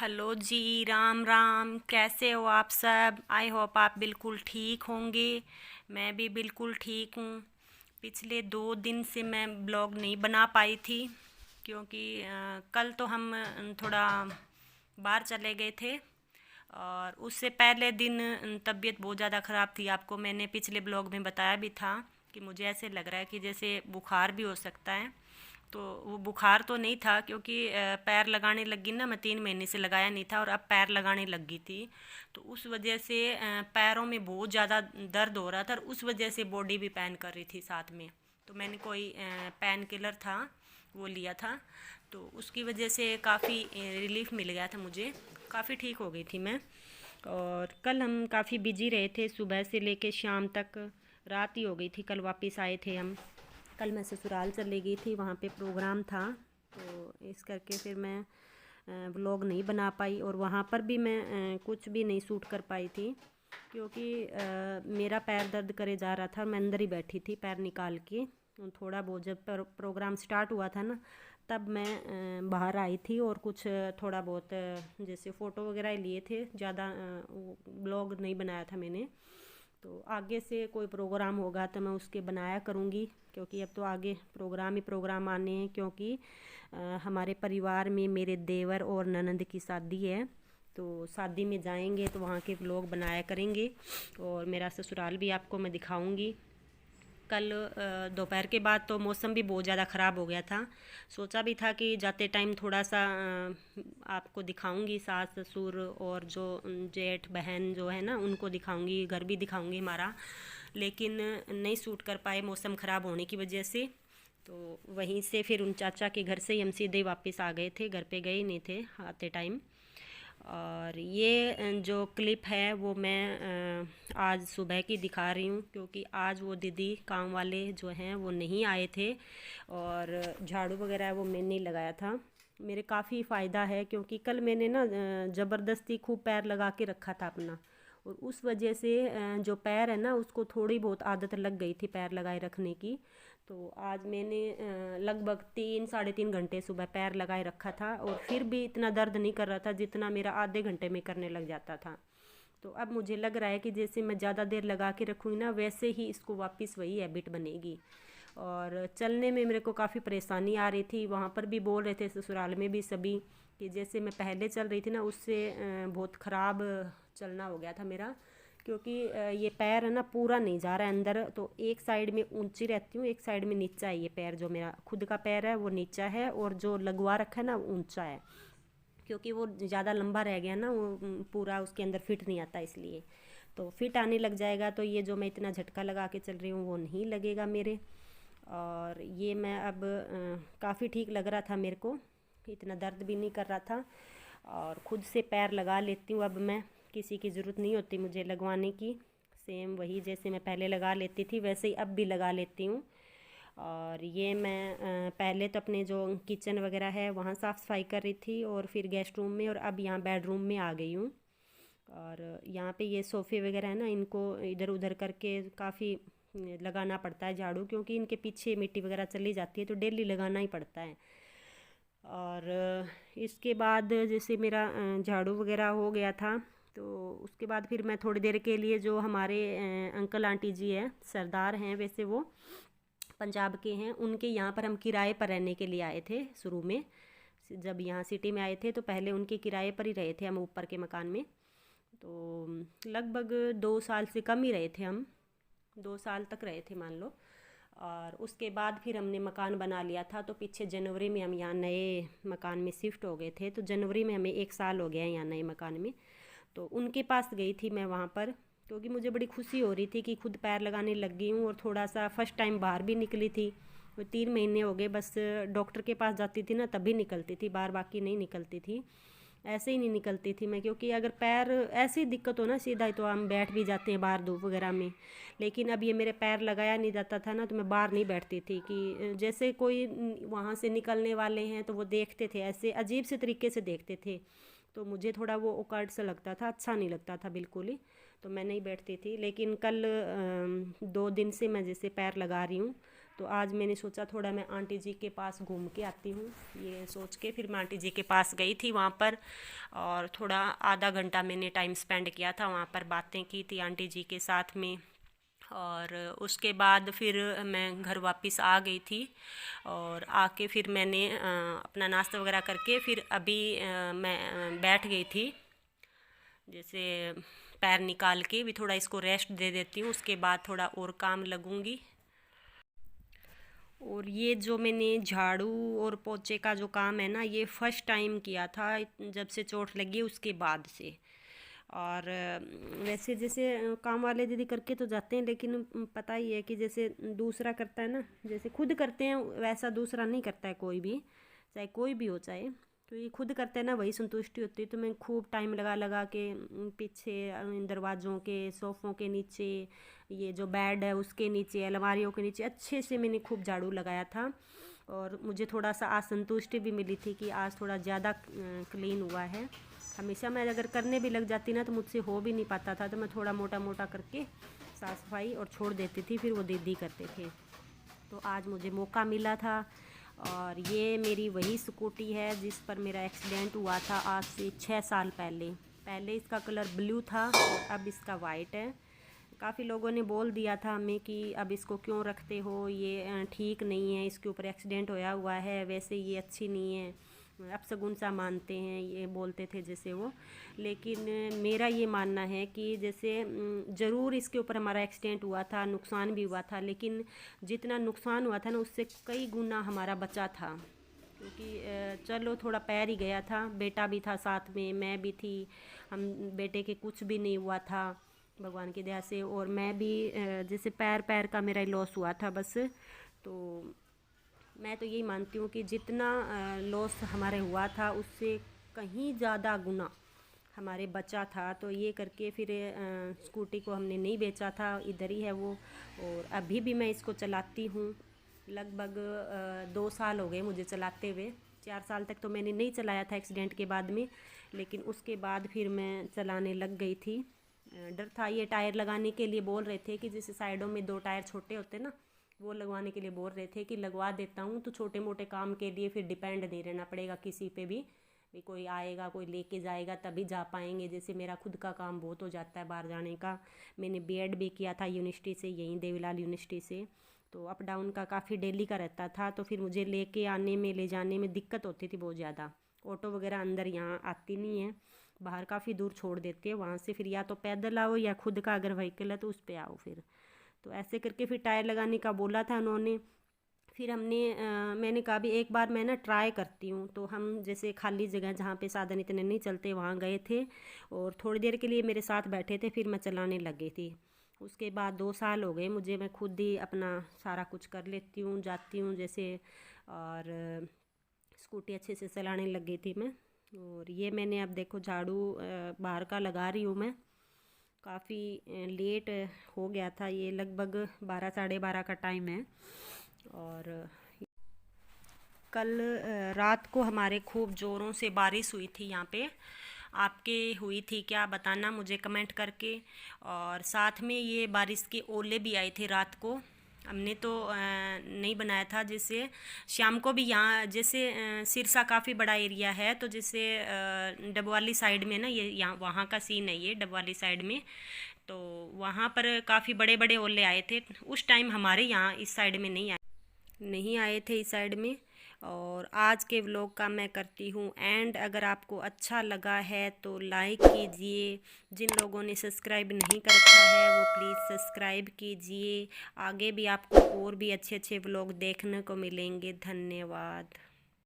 Hello जी, राम राम। कैसे हो आप सब? आई होप आप बिल्कुल ठीक होंगे। मैं भी बिल्कुल ठीक हूँ। पिछले 2 दिन से मैं ब्लॉग नहीं बना पाई थी क्योंकि कल तो हम थोड़ा बाहर चले गए थे। और उससे पहले दिन तबीयत बहुत ज़्यादा ख़राब थी। आपको मैंने पिछले ब्लॉग में बताया भी था कि मुझे ऐसे लग रहा है कि जैसे बुखार भी हो सकता है। तो वो बुखार तो नहीं था क्योंकि पैर लगाने लगी ना, मैं 3 महीने से लगाया नहीं था और अब पैर लगाने लगी थी। तो उस वजह से पैरों में बहुत ज़्यादा दर्द हो रहा था और उस वजह से बॉडी भी पेन कर रही थी साथ में। तो मैंने कोई पेन किलर था वो लिया था। तो उसकी वजह से काफ़ी रिलीफ मिल गया था मुझे। काफ़ी ठीक हो गई थी मैं। और कल हम काफ़ी बिजी रहे थे, सुबह से लेके शाम तक। रात ही हो गई थी, कल वापस आए थे हम। कल मैं ससुराल चली गई थी, वहाँ पे प्रोग्राम था। तो इस करके फिर मैं व्लॉग नहीं बना पाई और वहाँ पर भी मैं कुछ भी नहीं शूट कर पाई थी क्योंकि मेरा पैर दर्द करे जा रहा था और मैं अंदर ही बैठी थी पैर निकाल के। थोड़ा बहुत जब प्रोग्राम स्टार्ट हुआ था ना, तब मैं बाहर आई थी और कुछ थोड़ा बहुत जैसे फ़ोटो वगैरह लिए थे। ज़्यादा ब्लॉग नहीं बनाया था मैंने। तो आगे से कोई प्रोग्राम होगा तो मैं उसके बनाया करूँगी क्योंकि अब तो आगे प्रोग्राम ही प्रोग्राम आने हैं क्योंकि हमारे परिवार में मेरे देवर और ननंद की शादी है। तो शादी में जाएंगे तो वहाँ के व्लॉग बनाया करेंगे और मेरा ससुराल भी आपको मैं दिखाऊंगी। कल दोपहर के बाद तो मौसम भी बहुत ज़्यादा ख़राब हो गया था। सोचा भी था कि जाते टाइम थोड़ा सा आपको दिखाऊंगी, सास ससुर और जो जेठ बहन जो है ना उनको दिखाऊंगी, घर भी दिखाऊंगी हमारा। लेकिन नहीं सूट कर पाए मौसम ख़राब होने की वजह से। तो वहीं से फिर उन चाचा के घर से ही हम सीधे वापस आ गए थे, घर पे गए ही नहीं थे आते टाइम। और ये जो क्लिप है वो मैं आज सुबह की दिखा रही हूँ क्योंकि आज वो दीदी काम वाले जो हैं वो नहीं आए थे और झाड़ू वगैरह वो मैंने ही लगाया था। मेरे काफ़ी फ़ायदा है क्योंकि कल मैंने ना ज़बरदस्ती खूब पैर लगा के रखा था अपना। और उस वजह से जो पैर है ना उसको थोड़ी बहुत आदत लग गई थी पैर लगाए रखने की। तो आज मैंने लगभग 3 साढ़े 3 घंटे सुबह पैर लगाए रखा था और फिर भी इतना दर्द नहीं कर रहा था जितना मेरा आधे घंटे में करने लग जाता था। तो अब मुझे लग रहा है कि जैसे मैं ज़्यादा देर लगा के रखूँगी ना वैसे ही इसको वापस वही हैबिट बनेगी। और चलने में मेरे को काफ़ी परेशानी आ रही थी, वहाँ पर भी बोल रहे थे ससुराल में भी सभी कि जैसे मैं पहले चल रही थी ना उससे बहुत ख़राब चलना हो गया था मेरा। क्योंकि ये पैर है ना पूरा नहीं जा रहा है अंदर, तो एक साइड में ऊंची रहती हूँ, एक साइड में नीचा है। ये पैर जो मेरा खुद का पैर है वो नीचा है और जो लगवा रखा है ना ऊंचा है। क्योंकि वो ज़्यादा लंबा रह गया ना, वो पूरा उसके अंदर फिट नहीं आता इसलिए। तो फिट आने लग जाएगा तो ये जो मैं इतना झटका लगा के चल रही हूँ वो नहीं लगेगा मेरे। और ये मैं अब काफ़ी ठीक लग रहा था मेरे को, इतना दर्द भी नहीं कर रहा था। और ख़ुद से पैर लगा लेती हूँ अब मैं, किसी की ज़रूरत नहीं होती मुझे लगवाने की। सेम वही जैसे मैं पहले लगा लेती थी वैसे ही अब भी लगा लेती हूँ। और ये मैं पहले तो अपने जो किचन वगैरह है वहाँ साफ़ सफाई कर रही थी और फिर गेस्ट रूम में और अब यहाँ बेडरूम में आ गई हूँ। और यहाँ पे ये सोफ़े वगैरह है ना इनको इधर उधर करके काफ़ी लगाना पड़ता है झाड़ू क्योंकि इनके पीछे मिट्टी वगैरह चली जाती है तो डेली लगाना ही पड़ता है। और इसके बाद जैसे मेरा झाड़ू वगैरह हो गया था तो उसके बाद फिर मैं थोड़ी देर के लिए जो हमारे अंकल आंटी जी हैं, सरदार हैं वैसे वो पंजाब के हैं, उनके यहाँ पर हम किराए पर रहने के लिए आए थे शुरू में। जब यहाँ सिटी में आए थे तो पहले उनके किराए पर ही रहे थे हम ऊपर के मकान में। तो लगभग 2 साल से कम ही रहे थे हम, 2 साल तक रहे थे मान लो। और उसके बाद फिर हमने मकान बना लिया था तो पीछे जनवरी में हम यहाँ नए मकान में शिफ्ट हो गए थे। तो जनवरी में हमें 1 साल हो गया है यहाँ नए मकान में। तो उनके पास गई थी मैं वहाँ पर क्योंकि मुझे बड़ी खुशी हो रही थी कि खुद पैर लगाने लग गई हूँ और थोड़ा सा फर्स्ट टाइम बाहर भी निकली थी। वो 3 महीने हो गए बस डॉक्टर के पास जाती थी ना तभी निकलती थी, बाहर बाकी नहीं निकलती थी। ऐसे ही नहीं निकलती थी मैं क्योंकि अगर पैर ऐसी दिक्कत हो ना सीधा ही तो हम बैठ भी जाते हैं बाहर धूप वगैरह में। लेकिन अब ये मेरे पैर लगाया नहीं जाता था ना तो मैं बाहर नहीं बैठती थी कि जैसे कोई वहाँ से निकलने वाले हैं तो वो देखते थे, ऐसे अजीब से तरीके से देखते थे। तो मुझे थोड़ा वो ओकर्ट सा लगता था, अच्छा नहीं लगता था बिल्कुल ही। तो मैं नहीं बैठती थी। लेकिन कल 2 दिन से मैं जैसे पैर लगा रही हूँ तो आज मैंने सोचा थोड़ा मैं आंटी जी के पास घूम के आती हूँ, ये सोच के फिर मैं आंटी जी के पास गई थी वहाँ पर। और थोड़ा आधा घंटा मैंने टाइम स्पेंड किया था वहाँ पर, बातें की थी आंटी जी के साथ में। और उसके बाद फिर मैं घर वापस आ गई थी। और आके फिर मैंने अपना नाश्ता वगैरह करके फिर अभी मैं बैठ गई थी, जैसे पैर निकाल के भी थोड़ा इसको रेस्ट दे देती हूँ, उसके बाद थोड़ा और काम लगूंगी। और ये जो मैंने झाड़ू और पोछे का जो काम है ना, ये फर्स्ट टाइम किया था जब से चोट लगी उसके बाद से। और वैसे जैसे काम वाले दीदी करके तो जाते हैं, लेकिन पता ही है कि जैसे दूसरा करता है ना, जैसे खुद करते हैं वैसा दूसरा नहीं करता है कोई भी, चाहे कोई भी हो, चाहे तो ये खुद करते हैं ना, वही संतुष्टि होती है। तो मैं खूब टाइम लगा लगा के पीछे इन दरवाज़ों के, सोफ़ों के नीचे, ये जो बेड है उसके नीचे, अलमारियों के नीचे अच्छे से मैंने खूब झाड़ू लगाया था। और मुझे थोड़ा सा असंतुष्टि भी मिली थी कि आज थोड़ा ज़्यादा क्लीन हुआ है। हमेशा मैं अगर करने भी लग जाती ना तो मुझसे हो भी नहीं पाता था, तो मैं थोड़ा मोटा मोटा करके साफ़ सफाई और छोड़ देती थी, फिर वो दीदी करते थे। तो आज मुझे मौका मिला था। और ये मेरी वही स्कूटी है जिस पर मेरा एक्सीडेंट हुआ था आज से 6 साल पहले। पहले इसका कलर ब्लू था और अब इसका वाइट है। काफ़ी लोगों ने बोल दिया था हमें कि अब इसको क्यों रखते हो, ये ठीक नहीं है, इसके ऊपर एक्सीडेंट होया हुआ है, वैसे ये अच्छी नहीं है, अपशगुन सा मानते हैं, ये बोलते थे जैसे वो। लेकिन मेरा ये मानना है कि जैसे ज़रूर इसके ऊपर हमारा एक्सीडेंट हुआ था, नुकसान भी हुआ था, लेकिन जितना नुकसान हुआ था ना उससे कई गुना हमारा बचा था। क्योंकि चलो थोड़ा पैर ही गया था, बेटा भी था साथ में, मैं भी थी, हम बेटे के कुछ भी नहीं हुआ था भगवान की दया से। और मैं भी जैसे पैर पैर का मेरा लॉस हुआ था बस। तो मैं तो यही मानती हूँ कि जितना लॉस हमारे हुआ था उससे कहीं ज़्यादा गुना हमारे बचा था। तो ये करके फिर स्कूटी को हमने नहीं बेचा था, इधर ही है वो। और अभी भी मैं इसको चलाती हूँ, लगभग 2 साल हो गए मुझे चलाते हुए। 4 साल तक तो मैंने नहीं चलाया था एक्सीडेंट के बाद में, लेकिन उसके बाद फिर मैं चलाने लग गई थी। डर था, ये टायर लगाने के लिए बोल रहे थे कि जैसे साइडों में 2 टायर छोटे होते ना, वो लगवाने के लिए बोल रहे थे कि लगवा देता हूँ, तो छोटे मोटे काम के लिए फिर डिपेंड नहीं रहना पड़ेगा किसी पे भी कोई आएगा कोई लेके जाएगा तभी जा पाएंगे। जैसे मेरा खुद का काम बहुत हो जाता है बाहर जाने का। मैंने बीएड भी किया था यूनिवर्सिटी से, यहीं देवीलाल यूनिवर्सिटी से, तो अप डाउन का काफ़ी डेली का रहता था। तो फिर मुझे लेके आने में ले जाने में दिक्कत होती थी बहुत ज़्यादा। ऑटो वगैरह अंदर यहाँ आती नहीं है, बाहर काफ़ी दूर छोड़ देते हैं, वहाँ से फिर या तो पैदल आओ या खुद का अगर व्हीकल है तो उस पर आओ फिर। तो ऐसे करके फिर टायर लगाने का बोला था उन्होंने। फिर मैंने कहा भी एक बार मैं ना ट्राई करती हूँ। तो हम जैसे खाली जगह जहाँ पे साधन इतने नहीं चलते वहाँ गए थे, और थोड़ी देर के लिए मेरे साथ बैठे थे, फिर मैं चलाने लग गई थी। उसके बाद 2 साल हो गए मुझे, मैं खुद ही अपना सारा कुछ कर लेती हूँ, जाती हूँ जैसे। और स्कूटी अच्छे से चलाने लग गई थी मैं। और ये मैंने अब देखो झाड़ू बाहर का लगा रही हूँ मैं। काफ़ी लेट हो गया था, ये लगभग 12 साढ़े 12 का टाइम है। और कल रात को हमारे खूब ज़ोरों से बारिश हुई थी यहाँ पे। आपके हुई थी क्या बताना मुझे कमेंट करके। और साथ में ये बारिश के ओले भी आए थे रात को। हमने तो नहीं बनाया था, जैसे शाम को भी यहाँ जैसे सिरसा काफ़ी बड़ा एरिया है, तो जैसे डबवाली साइड में ना, ये यहाँ वहाँ का सीन है ये डबवाली साइड में। तो वहाँ पर काफ़ी बड़े बड़े ओले आए थे, उस टाइम हमारे यहाँ इस साइड में नहीं आए थे इस साइड में। और आज के व्लॉग का मैं करती हूँ एंड। अगर आपको अच्छा लगा है तो लाइक कीजिए, जिन लोगों ने सब्सक्राइब नहीं कर रखा है वो प्लीज़ सब्सक्राइब कीजिए। आगे भी आपको और भी अच्छे अच्छे व्लॉग देखने को मिलेंगे। धन्यवाद।